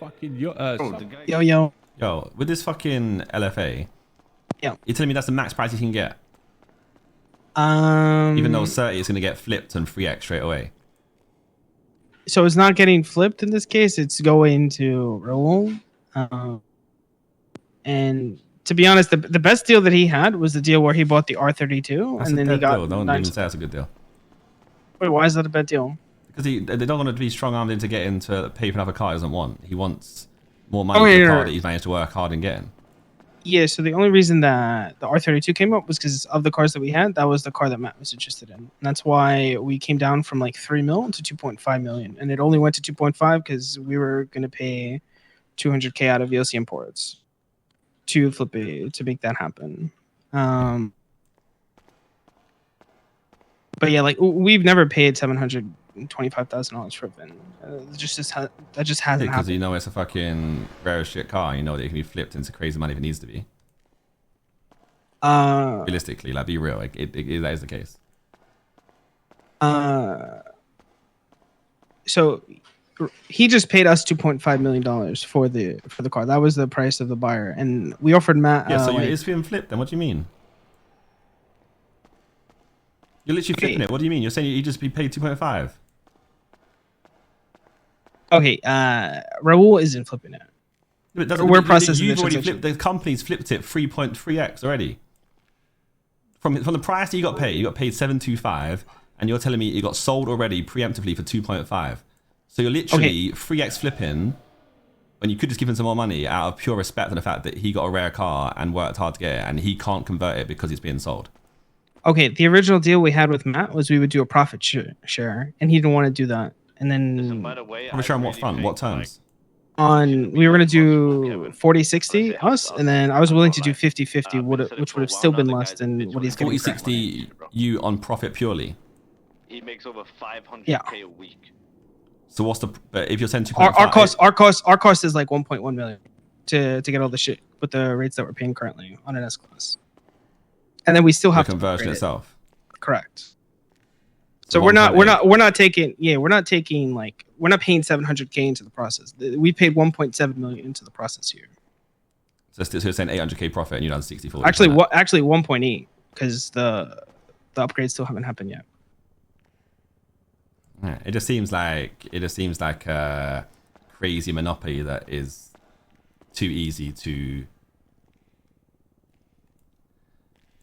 Fucking Yo. yo, with this fucking LFA, Yeah. you're telling me that's the max price you can get? Um. Even though 30 is going to get flipped and 3x straight away. So it's not getting flipped in this case. It's going to Raul. And to be honest, the best deal that he had was the deal where he bought the R32, That's and a then he dead got. deal. Don't even say that's a good deal. Wait, why is that a bad deal? Because they don't want to be strong-armed into getting to pay for another car he doesn't want. He wants more money Oh, for yeah, the car yeah. that he's managed to work hard in getting. Yeah. So the only reason that the R32 came up was because of the cars that we had. That was the car that Matt was interested in. And that's why we came down from like 3 mil to 2.5 million, and it only went to 2.5 because we were gonna pay 200K out of VLC imports to flip it to make that happen. But yeah, like we've never paid $725,000 for a VIN. That just hasn't Because happened. you know it's a fucking rare as shit car. You know that it can be flipped into crazy money if it needs to be. Realistically, like be real, like that is the case. So he just paid us $2.5 million for the car. That was the price of the buyer, and we offered Matt. Yeah, so it's being flipped. Then what do you mean? You're literally flipping it. What do you mean? You're saying you just be paid 2.5? Okay, Raul isn't flipping it. We're processing. You've already flipped. The company's flipped it 3.3x already. From the price that you got paid 725, and you're telling me it got sold already preemptively for 2.5. So you're literally 3x flipping when you could just give him some more money out of pure respect for the fact that he got a rare car and worked hard to get it, and he can't convert it because it's being sold. Okay, the original deal we had with Matt was we would do a profit share, and he didn't want to do that. And then Profit share on what front? What terms? We were going to do 40-60 us, and then I was willing to do 50-50, which would have still been less than what he's getting. 40-60 you on profit purely? He makes over 500K a week. So what's the, if you're saying our cost is like 1.1 million to get all the shit with the rates that we're paying currently on an S class. And then we still have the conversion itself. Correct. So we're not paying 700K into the process. We paid 1.7 million into the process here. So you're saying 800K profit and you're done 64. Actually 1.8 because the upgrades still haven't happened yet. Yeah, it just seems like a crazy monopoly that is too easy to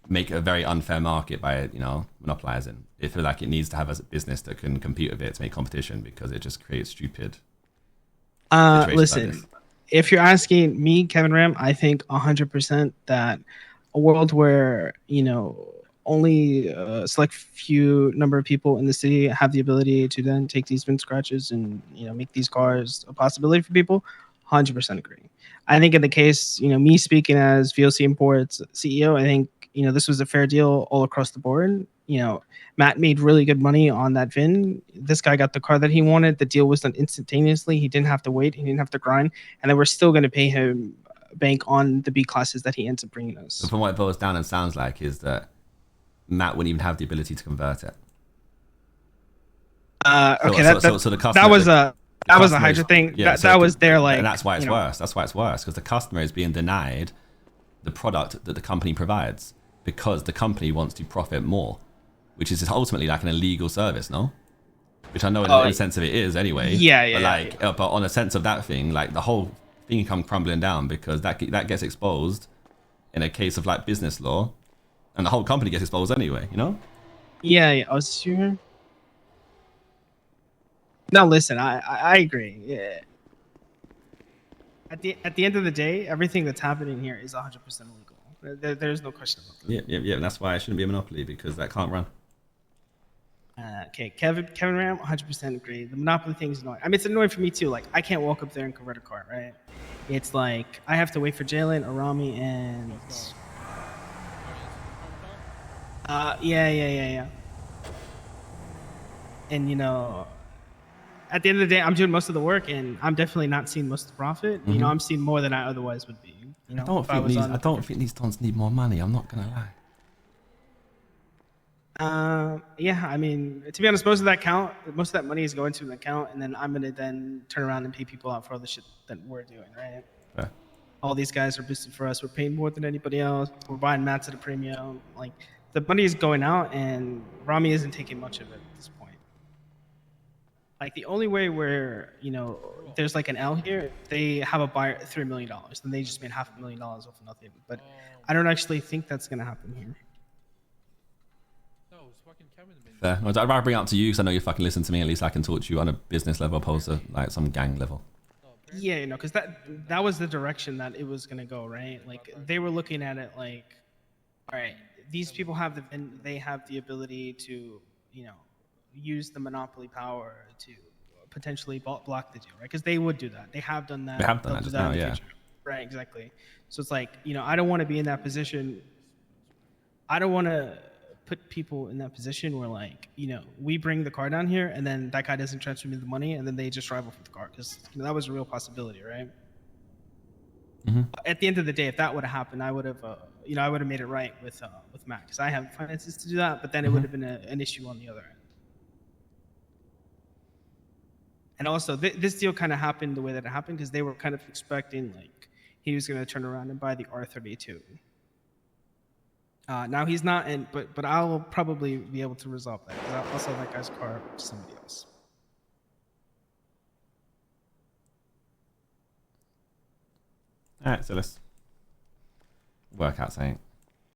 make a very unfair market by, monopolizing. I feel like it needs to have a business that can compete with it to make competition, because it just creates stupid listen, like if you're asking me, Kevin Ram, I think 100% that a world where, only a select few number of people in the city have the ability to then take these VIN scratches and, make these cars a possibility for people, 100% agree. I think in the case, me speaking as VLC Imports CEO, I think, this was a fair deal all across the board. Matt made really good money on that VIN. This guy got the car that he wanted. The deal was done instantaneously. He didn't have to wait. He didn't have to grind. And then we're still going to pay him bank on the B classes that he ends up bringing us. So from what it boils down and sounds like is that Matt wouldn't even have the ability to convert it. Okay, so the customer, that was a Hydra thing. Yeah, that was their and that's why it's worse. That's why it's worse, because the customer is being denied the product that the company provides because the company wants to profit more, which is ultimately like an illegal service, no? Which I know in a sense of it is anyway. Yeah. But on a sense of that thing, like the whole thing come crumbling down because that gets exposed in a case of like business law, and the whole company gets exposed anyway, Yeah. I was sure. No, listen, I agree. Yeah. At the end of the day, everything that's happening here is 100% illegal. There's no question about that. Yeah. And that's why it shouldn't be a monopoly, because that can't run. Okay, Kevin Ram, 100% agree. The monopoly thing is annoying. I mean, it's annoying for me too. Like, I can't walk up there and convert a car, right? It's like I have to wait for Jalen, Arami, and yeah. And at the end of the day, I'm doing most of the work, and I'm definitely not seeing most of the profit. Mm-hmm. I'm seeing more than I otherwise would be. I don't think these dons need more money. I'm not gonna Yeah, I mean, to be honest, most of that money is going to an account, and then I'm gonna then turn around and pay people out for all the shit that we're doing, right? Yeah. All these guys are boosted for us. We're paying more than anybody else. We're buying mats at a premium. Like the money is going out, and Rami isn't taking much of it at this point. Like the only way where there's like an L here, they have a buyer at $3 million, then they just made $500,000 off of nothing. But I don't actually think that's gonna happen here. Fair. I'd rather bring it up to you because I know you fucking listen to me. At least I can talk to you on a business level opposed to like some gang level. Yeah, because that was the direction that it was gonna go, right? Like they were looking at it like, all right, these people have the ability to use the monopoly power to potentially block the deal, right? Because they would do that. They have done that. They have done that just now, yeah. Right, exactly. So it's like I don't want to be in that position. I don't want to put people in that position where like we bring the car down here and then that guy doesn't transfer me the money and then they just drive off with the car, because that was a real possibility, right? Mm-hmm. At the end of the day, if that would have happened, I would have I would have made it right with Matt, because I have finances to do that, but then it would have been an issue on the other end. And also this deal kind of happened the way that it happened because they were kind of expecting like he was going to turn around and buy the R32. Now he's not, but I'll probably be able to resolve that because I'll sell that guy's car to somebody else. All right, so let's work out something.